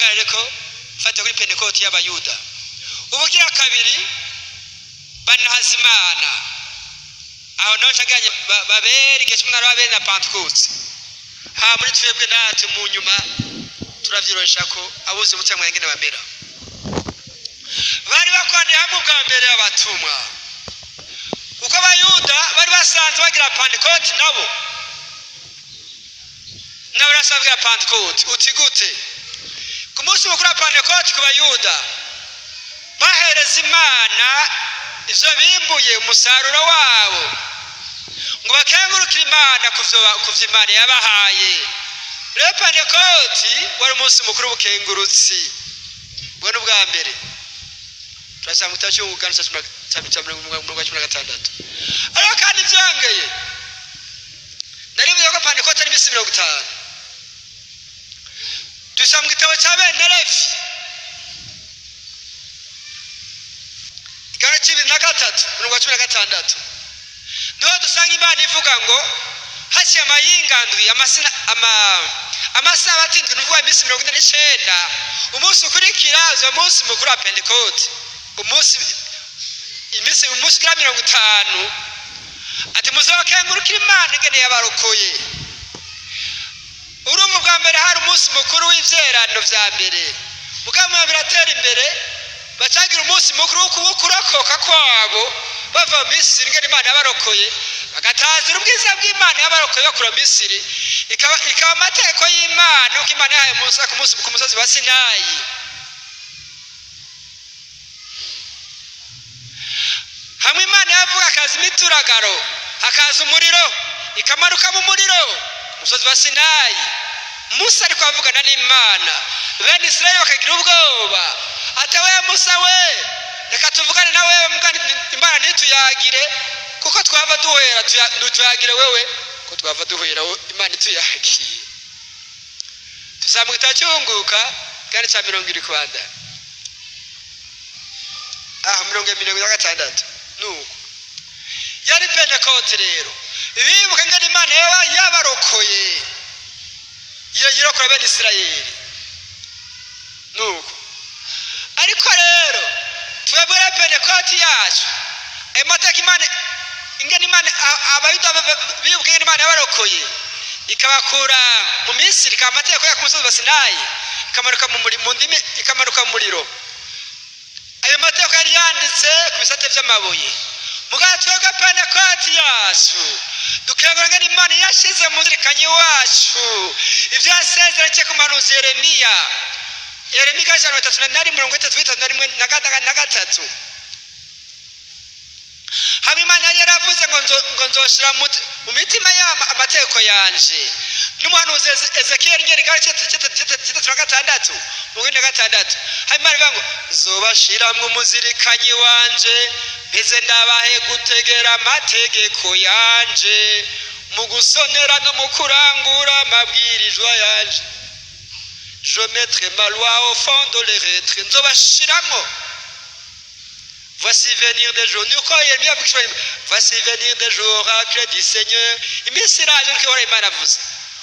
duhagarare ko fata kuri Pentecote y'abayuda. Ubugira kabiri banahaza Imana aho naho nshaganye baberi keshimwe n'ababeri na Pentecote. Ha muri twebwe natwe mu nyuma turavyiroshya ko abuze umutima ngene bamera. Bari bakwaniye hamwe bwa mbere abatumwa. Uko abayuda bari basanzwe bagira Pentecote nabo barasabwa Pentecote. Uti gute? Ku munsi mukuru wa Pentecote ku bayuda bahereza Imana ivyo bimbuye umusaruro wabo ngo bakengurukire Imana kuvyo Imana yabahaye. Rero Pentecote wari umunsi mukuru w'ubukengurutsi bwo n'ubwa mbere. Turasanga mutacyungu kanisa cya 16. Ariko kandi byangeye narivuze ko Pentecote ari bisi 50. Dusanga igitabo cya bene Levi igana cy'ibiri na gatatu 16. Niho dusanga Imana ivuga ngo hashya amayingandwi amasaha atindwi n'uvuga bisi 49 umunsi ukurikira uzo munsi mukuru wa Pentecote umunsi gira 50 ati muzokengurukira Imana ngene yabarokoye. Urumva bwa mbere hari umunsi mukuru w'ivyerano vya mbere mukamwe biratera imbere bacagira umunsi mukuru w'ukurokoka kwabo bava Misiri ngene Imana yabarokoye bagatazira ubwiza bw'Imana yabarokoye bakura Misiri ikaba amateko y'Imana uko Imana yahaye Musa ku musozi wa Sinayi. Hamwe Imana yavuga akaza imituragaro hakaza umuriro ikamaruka mu muriro umusozi wa Sinayi. Musa ariko avugana n'Imana bene Israeli bakagira ubwoba atawe Musa we reka tuvugane nawe Imana ntituyagire kuko twava duhera tuyagire wewe ko twava duhera Imana ituyagiye. Tuzamuka cyunguka kandi cya 70 kwanda 76 nuko yari Pentecote rero bibuka ngene Imana yabarokoye yirokora bene Israeli nuko. Ariko rero twebwe Pentecote yacu amateka Imana ingene Imana abayuda bibuka ngene Imana yabarokoye ikabakura mu Misiri kamateka ya kumusozi wa Sinayi ikamaruka mu ndimi ikamaruka mu muriro. Ayo mateka yari yanditse ku bisate vy'amabuye mugatwega Pentecote yacu dukengura ngene Imana yashize mu zirikanye wacu ivyo yasezeranye ku manuzi Yeremiya 3:33 hamwe Imana yari yaravuze ngo nzoshira mu mitima y'ama amateko yanje n'umuhanuzi Ezekiel ngene gace 36 hamwe Imana ngo zobashira mu muzirikanye wanje bize ndabahe gutegera amategeko yanje mu gusonera no mu kurangura amabwirizwa yanje. Je mettrai ma loi au fond de les retraits. Nzobashiramo. Voici venir des jours. Voici venir des jours oracles du Seigneur. Imisiraje ko Imana avuze.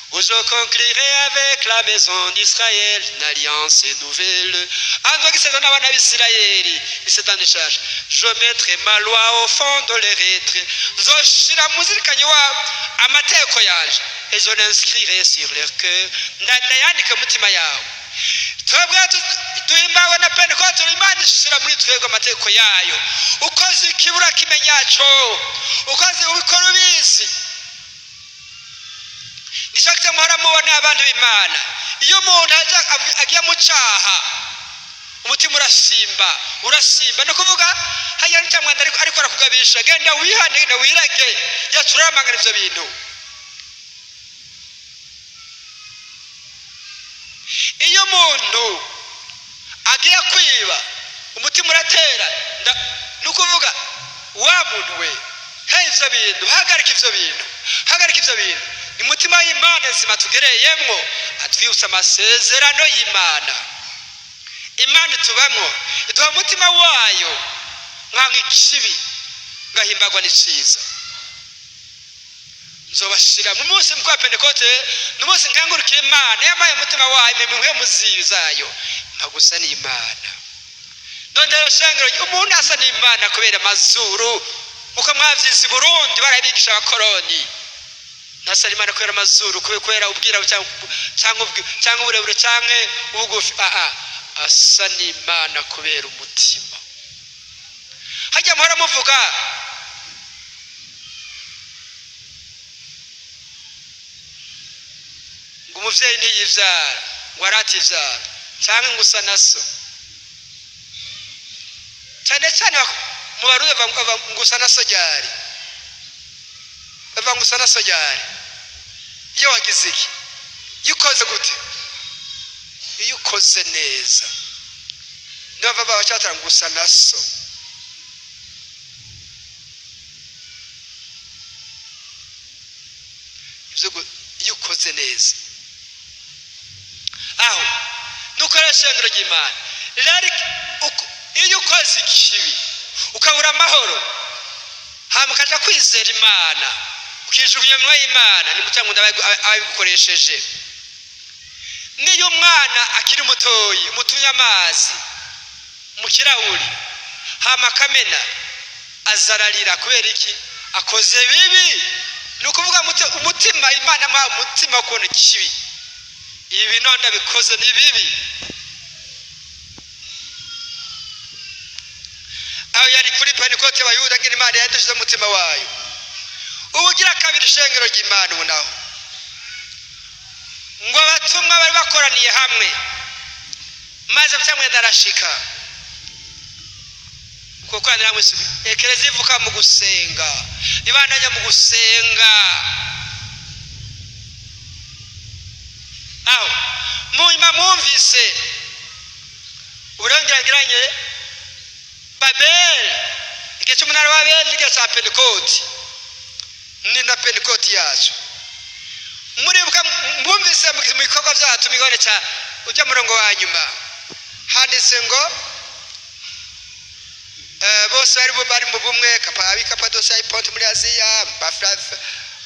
Où je conclurai avec la maison d'Israël une alliance nouvelle. Je mettrai ma loi au fond de les retraits. Et je l'inscrirai sur leur cœur. Tuhimbawe na Pentecote Imana ishira muri twego amateko yayo ukoze ikibura kimenyaco ukoze ubikora ubizi. Nishakite muhora mubona abantu b'Imana iyo umuntu agiye mu cyaha umutima urasimba no kuvuga haya ntamwanda ariko arakugabisha genda wihane na wirage yacuramangana ivyo bintu. Iyo umuntu agiye kwiba umutima uratera nukuvuga wa muntu we ivyo bintu hagarika ivyo bintu ni mutima y'Imana nzima tugereyemwo atwibutsa amasezerano y'Imana. Imana tubamwo iduha umutima wayo nkanka ikibi ngahimbagwa n'iciza. nzobashira mu munsi mukwa Pentekote n'umunsi nkangurukira Imana yamaye umutima wayo imwe muzizayo magusa n'Imana none rero shengero umuntu asa n'Imana kubera amazuru uko mwavyize i Burundi barabigisha abakoroni nasa n'Imana kubera amazuru kubera ubwira cyangwa uburebure cyangwa ubugufi asa n'Imana kubera umutima hajya muhora muvuga ngo umuvyeyi ntiyivyara ngo arativyara cyangwa ngo usa naso cyane cyane mu Barundi bava ngo usa naso ryari bava ngo usa naso ryari iyo wagize iki iyo ukoze gute iyo ukoze neza niba bava bacatara ngo usa naso iyo ukoze neza aho nukoresha shengero ry'Imana rero iyo ukoze ikibi ukabura amahoro hama ukaja kwizera Imana ukijugunya mu y'Imana ni mucyangunda abigukoresheje niyo umwana akiri mutoyi mutumye amazi mu kirahuri hama kamena azararira kubera iki akoze bibi nukuvuga umutima Imana mwa umutima kubona kibi ibi nonda bikoze ni bibi aho yari kuri Pentekote abayuda ngira Imana yadushize umutima wayo ubugira kabiri shengero ry'Imana unaho ngo abatumwa bari bakoraniye hamwe maze cyamwe ndarashika kuko andira mwese ekereza ivuka mu gusenga ibandanya mu gusenga aho muima mwumvise urangiranye Babel igihe cy'umunara wa Babel igihe cya Pentekote ni na Pentekote yacu muribuka mwumvise mu bikorwa byacu migone cya ujya murongo wa nyuma handitse ngo bose bari mu bumwe Kapadosia Ponte muri Aziya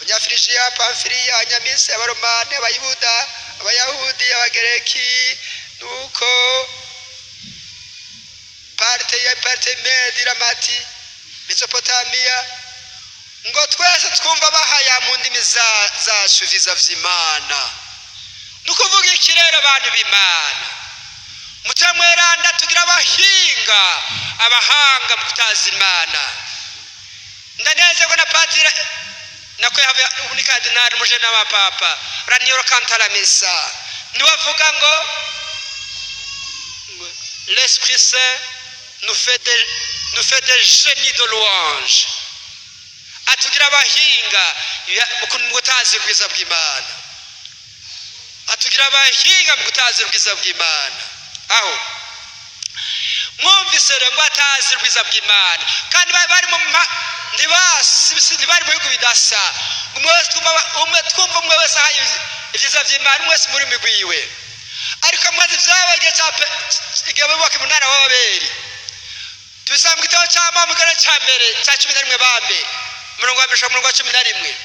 Abanyafrigiya Pamfiliya Nyamisi Abaromani Abayuda Abayahudi Abagereki nuko parte Medi Ramati Mesopotamia ngo twese twumva bahaya mu ndimi zacu viza vy'Imana nukuvuga iki rero abantu b'Imana mutamweranda tugira abahinga abahanga mu kutaza Imana ndaneze ko na patira nakwe have unikadinari muje n'abapapa Raniero Cantala Messa niwavuga ngo l'Esprit Saint nous fait des génies de louange atugira abahinga mu gutaza ubwiza bw'Imana atugira abahinga mu gutaza ubwiza bw'Imana aho mwumvise rero ngo atazi ubwiza bw'Imana kandi bari mu ntibari mu bihugu bidasa twumva umwe wese ahaye ibyiza by'Imana mwese muri migwiwe ariko mwazi vyabaye igihe bubaka umunara wa Babeli tubisanga mu gitabo cya Migore cya mbere cya 11 bambe umurongo wa 11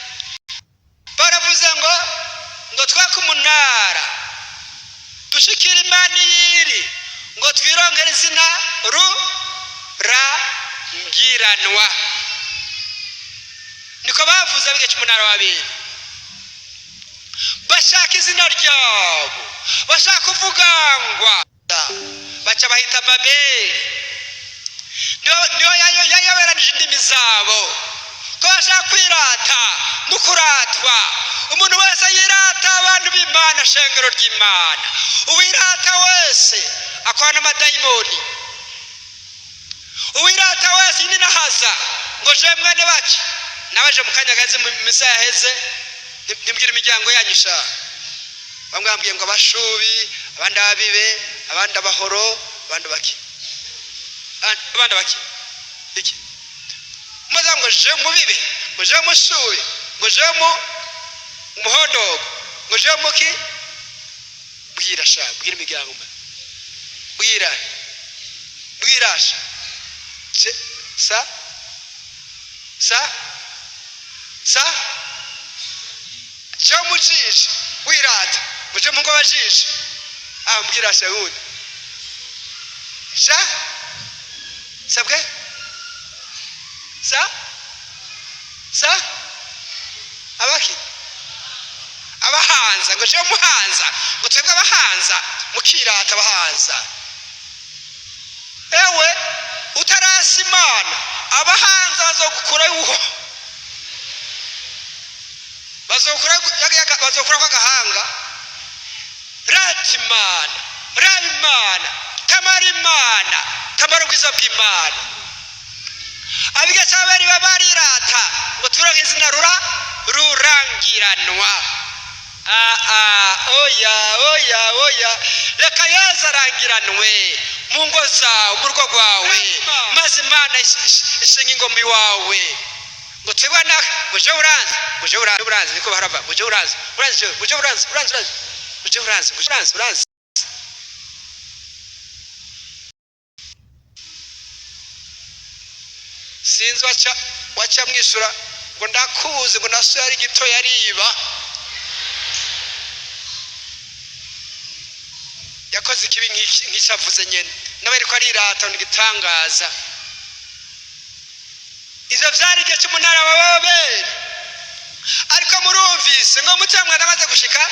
baravuze ngo twaka umunara dushikira Imana yiri ngo twirongere izina ngiranwa niko bavuze bigiye cy'umunara wa Babeli bashaka izina ryabo bashaka kuvugangwa baca bahita Babeli niyo yayoberanije indimi zabo ko bashaka kwirata nukuratwa umuntu wese yirata abantu b'Imana shengero ry'Imana uwirata wese akwana amadayimoni uwirata wese ninahaza ngo je mwene bacu nabaje mukanyagaze mu misa yaheze nimbwira imiryango yanyisha bamwe bambwiye ngo abashubi abandi abibe abandi abahoro abandi baki iki maze ngo je mubibe ngo je mushubi ngo je umuhondo ngo je muki bwira imiryango bwirasha sa je mujisha wirata muje mungo bajisha ambwira Shawuli ja sabwe sa abaki abahanza ngo je muhanza ngo twebwe abahanza mukirata abahanza ewe utarasi Imana abahanza bazokura kwa gahanga ratimana rabimana tamarimana tamarugwiza bw'Imana abiga cyabari babarirata ngo turange izina rurangiranwa oya reka Yesu arangiranwe mu ngo zawe mu rugo rwawe maze Imana ishinga ingoma iwawe ngo twebwe muje uranzi niko barava muje uranzi sinzi waca mwishura ngo ndakuze ngo naso yari gito yariba yakoze ikibi nk'icyavuze nyene nawe ariko arirata n'igitangaza ivyo vyari igihe cy'umunara wa Babeli ariko murumvise ngo mutamwana amaze gushika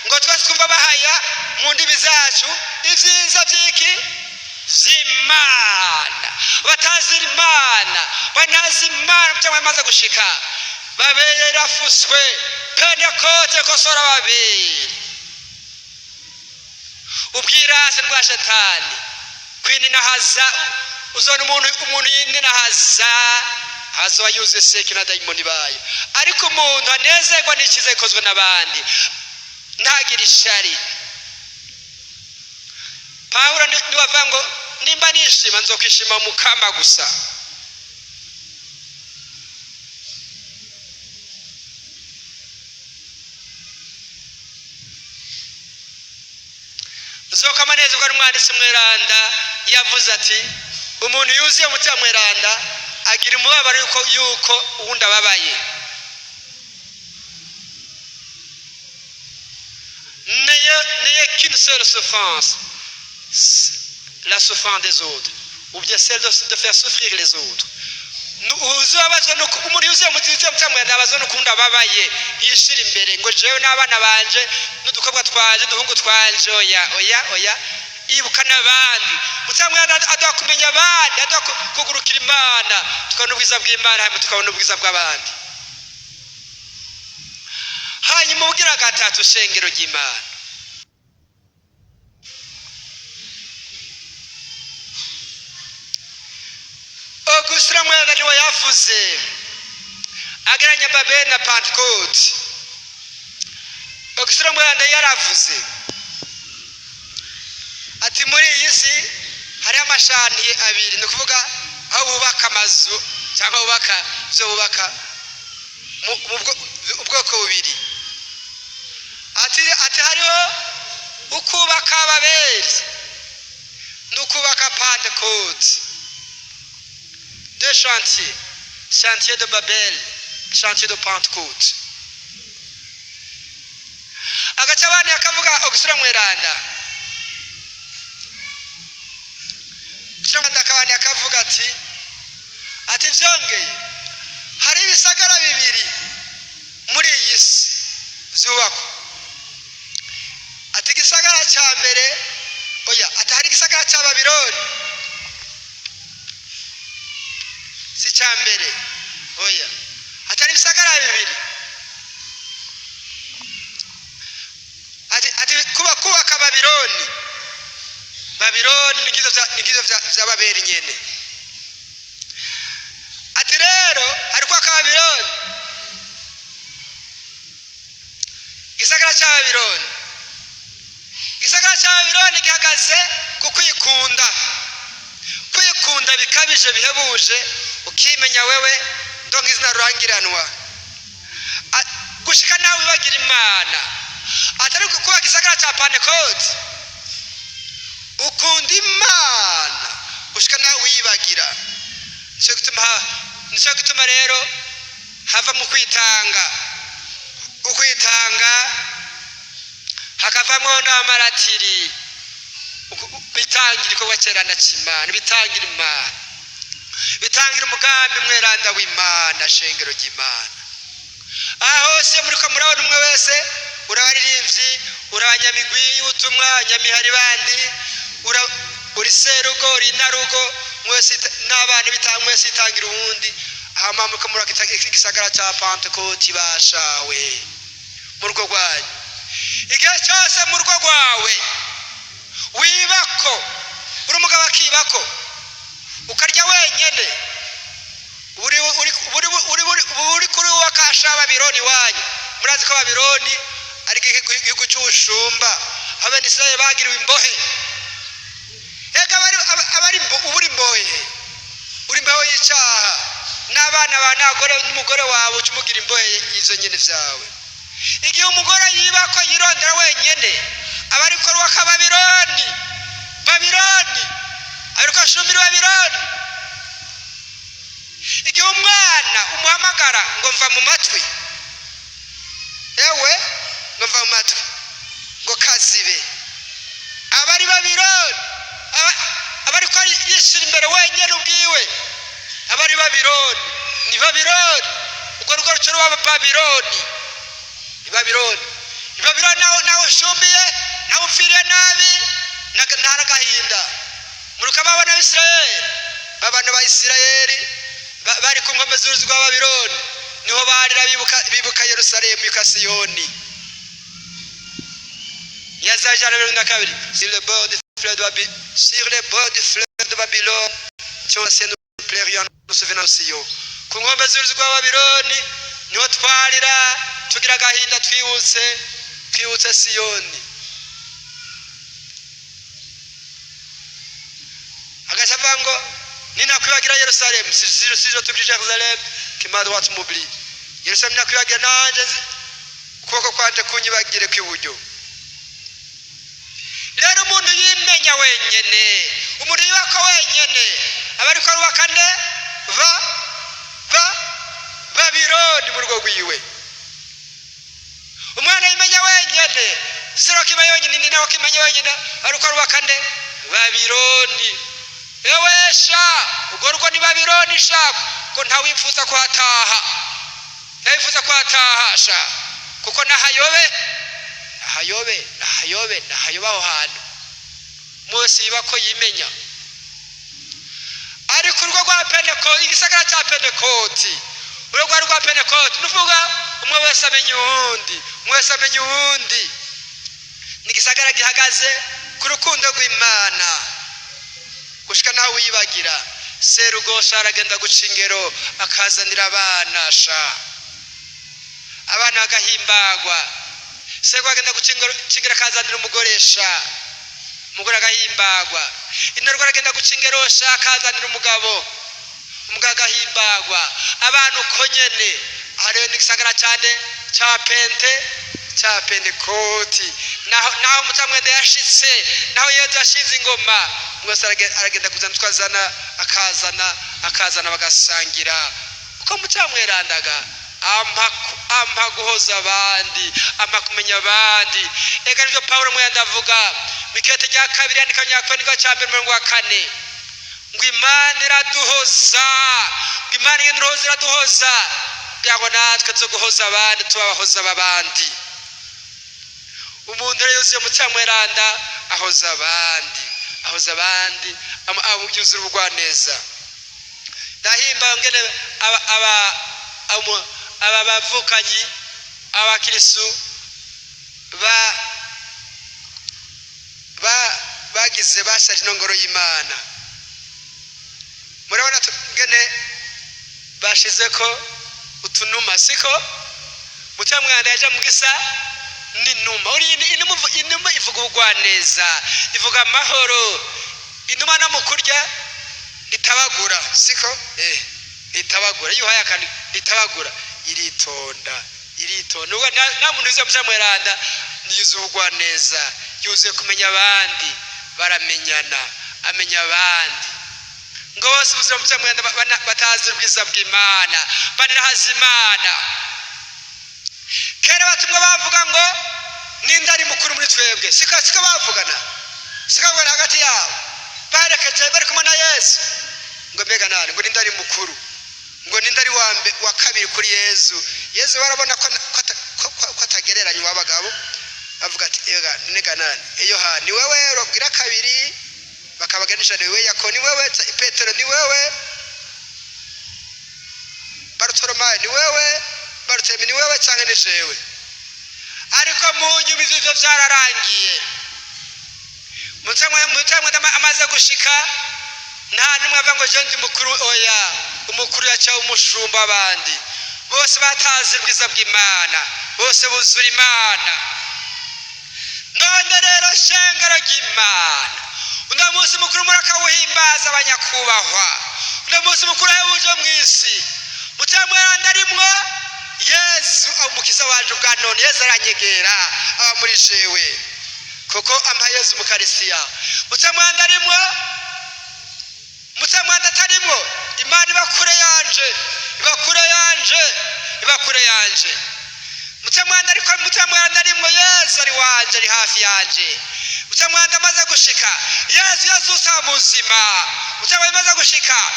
ngo twese twumva bahaya mu ndimi zacu ivyiza vyiki z'Imana batazira Imana banazi Imana mutamwana amaze gushika Babeli yarafuswe Pentekote kosora Babeli ubwirase bwa Shetani kwinina haza uzona umuntu yinina haza yuze seki na daimoni bayo ariko umuntu anezerwa n'ikize ikozwe n'abandi ntagira ishari Pawulo niwavuga ngo nimba nishima nzokwishima mukama gusa uzokama nezerwa n'umwanditsi mweranda yavuze ati umuntu yuzuye umutima mweranda agira umubabaro yuko uwundi ababaye n'ayez qu'une seule souffrance, la souffrance des autres, ou bien celle de faire souffrir les autres. Umuntu yuzuye umutima mweranda abazwa n'ukundi ababaye yishira imbere ngo jewe n'abana banje n'udukobwa twanje duhungu twanje oya ibuka n'abandi umutima mweranda aduha kumenya abandi aduha kugurukira Imana tukabona ubwiza bw'Imana hamwe tukabona ubwiza bw'abandi hanyuma ubugira gatatu shengero ry'Imana Augustin mweranda niwe yavuze ageranya Babeli na Pentecote Augustin mweranda yaravuze ati muri iyi si hari amashantiye abiri ni kuvuga aho bubaka amazu cyangwa bubaka ubwoko bubiri ati hariho ukubaka Babeli n'ukubaka Pentecote deux chantiers, chantier de Babel, chantier de Pentecôte. Agacabane akavuga Augustin mweranda akabane akavuga ati vyongeye hari ibisagara bibiri muri iyi si zubakwa ati gisagara cya mbere ati hari gisagara cya Babiloni si cya mbere hatari ibisagara bibiri ati kubaka Babiloni nigizo vya Babeli nyene ati rero hari kubaka Babiloni gisagara cya Babiloni gihagaze ku kwikunda bikabije bihebuje ukimenya wewe ndongo izina rurangiranwa gushika nawe bagira Imana atari kuba gisagara cya Pentecote ukunda Imana gushika nawe wibagira nico gituma rero hava mu kwitanga ukwitanga hakavamo n'amaratiri bitangira igikorwa cyerana cy'Imana bitangira Imana bitangira umugambi mweranda w'Imana shengero ry'Imana aho se muri ko murabona umwe wese urabaririmbyi urabanyamigwi y'ubutumwa nyamihari bandi uri serugo uri narugo mwese n'abana bitanga mwese itangira ubundi amamuka muri igisagara cya Pentecote bashawe mu rugo rwanyu igihe cyose mu rugo rwawe wibako uri umugabo akibako ukarya wenyene uri kuri wakasha Babironi wanyu murazi ko Babironi ari igihugu cy'ubushumba Abanisirayeli bagiriwe imbohe ega abari uburi imbohe uri imbohe y'icyaha n'abana banagore n'umugore wawe ucumugira imbohe izo nyene vyawe igihe umugore yibako yirondera wenyene abari ko ruwaka Babironi ariko ashumira Babironi igihe umwana umuhamagara ngo mva mu matwi ewe ngo mva mu matwi ngo kazibe abari Babironi abari ko yishira imbere wenyene ubwiwe abari Babironi ni Babironi uko ruko rucoro wa Babironi Babironi nawe ushumbiye nawe upfiriye nabi ntaragahinda muruka babona Abisirayeli babana ba Isirayeli bari ku nkombe z'uruzi rwa Babironi niho barira bibuka Yerusalemu yuka Siyoni yazajana 22 sur le bord du fleuve de Babylone cyose nous plairions nous souvenons de Sion ku nkombe z'uruzi rwa Babironi niho twarira tugira agahinda twibutse Siyoni agasavango ninakwibagira Yerusalemu si je t'oublie Jérusalem qui ma droite m'oublie Yerusalemu nakwibagira nanje ukuboko kwanje kunyibagire kw'iburyo rero umuntu yimenya wenyene umuntu yibako wenyene abari ko rubaka nde Babironi mu rugo rwiwe umwana yimenya wenyene sero kimenya wenyene ni nawe kimenya wenyene ariko rubaka nde Babironi ewesha ubwo rugo ni Babironi shaka ko ntawifuza kwataha sha kuko nahayobe aho hantu Mose yibako yimenya ari ku rugo rwa Pentecote igisagara cya Pentecote urugo rwa Pentecote nuvuga umwe wese amenya uwundi ni igisagara gihagaze ku rukundo rw'Imana gushika nawe wibagira serugosha aragenda guca ingero akazanira abana sha abana bagahimbagwa sego agenda guca ingero akazanira umugoresha umugore agahimbagwa inarwa aragenda guca ingero sha akazanira umugabo agahimbagwa abantu uko nyene ari n'igisagara cyane cya Pentecote naho mutamwende yashitse naho Yesu yashize ingoma mwese aragenda kuzana twazana akazana bagasangira uko mutamwerandaga ampa guhoza abandi ampa kumenya abandi ega nivyo Paulo mwenda avuga mikete rya kabiri yandika nyakwandika cya 4 ngo Imana iraduhoza byago natwe zo guhoza abandi tubahoza abandi umuntu rero yuzuye mutamweranda ahoza abandi amubyuzura ubugwaneza ndahimba ngene aba bavukanyi abakirisu bagize bashaje inongoro y'Imana murabona ngene bashizeko utunuma siko mutamwanda yaje mugisa n'inuma uri inuma ivuga ubugwaneza ivuga amahoro inuma no mukurya itabagura siko itabagura iyo haya kandi itabagura iritonda ubwo nta muntu uzi mutamweranda niyuze ubugwaneza yuze kumenya abandi baramenyana amenya abandi ngo bose ubuzima mutamweranda batazi ubwiza bw'Imana banirahaza Imana kera batumwa bavuga ngo ninde ari mukuru muri twebwe siko bavugana hagati yabo barekeje bari kumwe na Yesu ngo mbega nani ngo ninde ari mukuru ngo ninde ari wa kabiri kuri Yesu barabona ko atagereranywa abagabo bavuga ati ega nega nani Yohana ni wewe rogira kabiri bakabaganisha ni wewe Yakobo ni wewe Petero ni wewe Bartolomayo ni wewe Bartemi ni wewe cyangwa ni jewe ariko mu nyuma ivyo byararangiye mutamwe amaze gushika nta numwe ava ngo je ndi mukuru oya umukuru yaca umushumba abandi bose batazi ubwiza bw'Imana bose buzura Imana none rero shengero ry'Imana uno munsi mukuru murakawuhimbaza abanyakubahwa uno munsi mukuru ahebuje mw'isi mutamweranda rimwo Yesu umukiza wanje ubwa none Yesu aranyegera aba muri jewe kuko ampa Yesu mukarisiya mutamweranda rimwo mutamweranda tarimwo Imana ibakure yanje mutamweranda ariko mutamweranda rimwo Yesu ari wanje ari hafi yanje mutamweranda amaze gushika Yesu yazusa muzima mutamweranda amaze gushika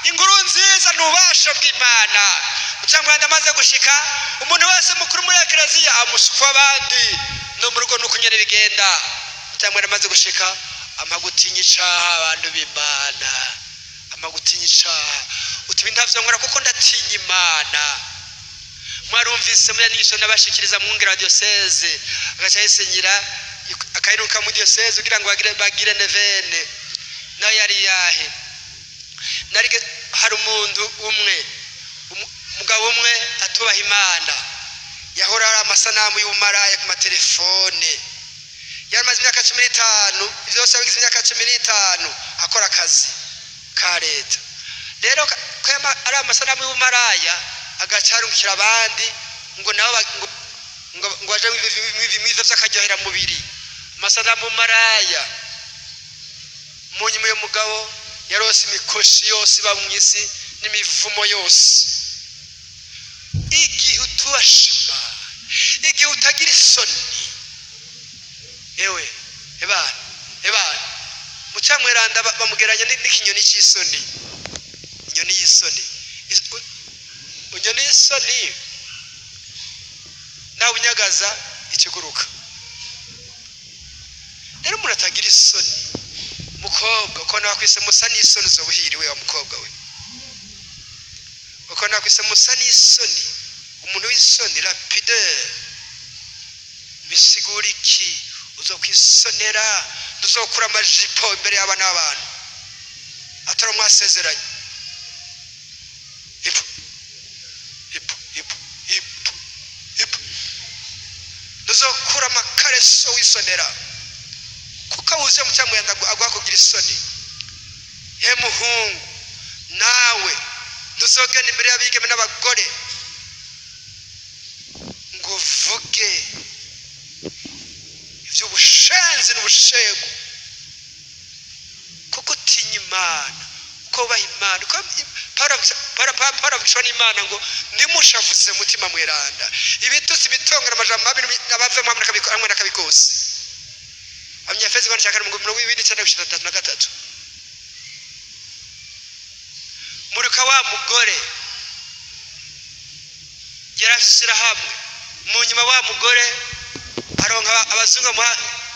inguru nziza n'ububasha bw'Imana mutamweranda amaze gushika umuntu wese mukuru muri eklezia amushukwa abandi no mu rugo nukunyene bigenda mutamweranda amaze gushika amagutinya icaha abantu b'Imana amagutinya icaha uti ndavyo nkora kuko ndatinya Imana mwarumvise muri nigisho nabashikiriza mu ngiro diocese agacha yisenyira akairuka mu diocese kugira ngo bagire nevene nayo yari yahe narige hari umuntu umwe umugabo umwe atubaha Imana yahora ari amasanamu y'umaraya ku matelefone yaramaze imyaka 15 byose abigize imyaka 15 akora akazi ka leta rero ko ari amasanamu y'umaraya agacarukira abandi ngo nabo ngo aje mwivyo by'akaryohera mubiri amasanamu maraya munyuma yo mugabo yarose imikoshi yose bamwisi n'imivumo yose igihe utubashima igihe utagira isoni ewe ebana mucamweranda bamugeranya n'ikinyoni cy'isoni inyoni y'isoni unyoni y'isoni nawe unyagaza ikiguruka rero umuntu atagira isoni mukobwa uko nakwise musa n'isoni uzobuhiriwe wa mukobwa we uko nakwise musa n'isoni umuntu w'isoni rapide bisigura iki uzokwisonera tuzokura amajipo imbere y'abana b'abantu atari mwasezeranye tuzokura amakareso wisonera kuko uze mucyamwenda agwa kugira isoni ye muhungu nawe tuzogenda imbere y'abigeme n'abagore ngo vuge ivy'ubushenzi n'ubushego kuko utinya Imana ko baha Imana ko parabishwa n'Imana ngo ndimushavuze mutima mweranda ibitutsi bitongera amajambo abavemo hamwe nakabikose Abanyefezi banashaka mu 2023 murika wa mugore yarashira hamwe mu nyuma wa mugore aronka abazungu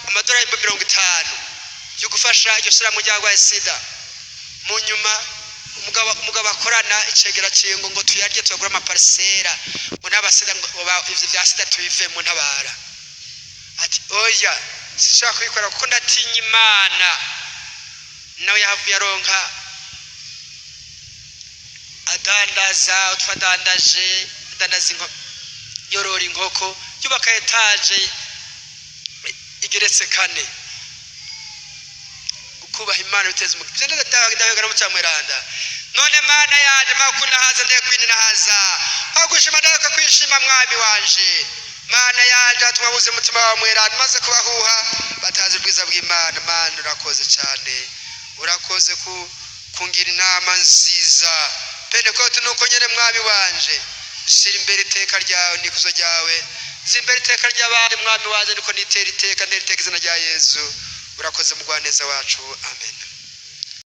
amadolari 50 yo gufasha iryo shira mu ryagwa sida mu nyuma umugabo akorana icegera cingo ngo tuyarye tugura amaparsera ngo nabasida ngo ivyo vya sida tubive mu ntabara ati oya sishaka kwikora kuko ndatinya Imana nawe yahavuye aronka adandaza utwadandaje adandaza yorora inkoko yubaka etaje igeretse 4 kubaha Imana biteze mu byo ndabegana mu cyamweranda none Mana yaje makuna haza ndeye kwinina haza agushima ndaka kwishima mwami wanje Mana yaje atwabuze mutima wa mweranda maze kubahuha batazi ubwiza bw'Imana Mana urakoze cyane urakoze kungira inama nziza Pentecote nuko nyene mwami wanje shira imbere iteka ryawe nikuzo ryawe zimbere iteka ry'abandi mwami wanjye niko nitera iteka ntera iteka izina rya Yesu urakoze mugwaneza wacu amen.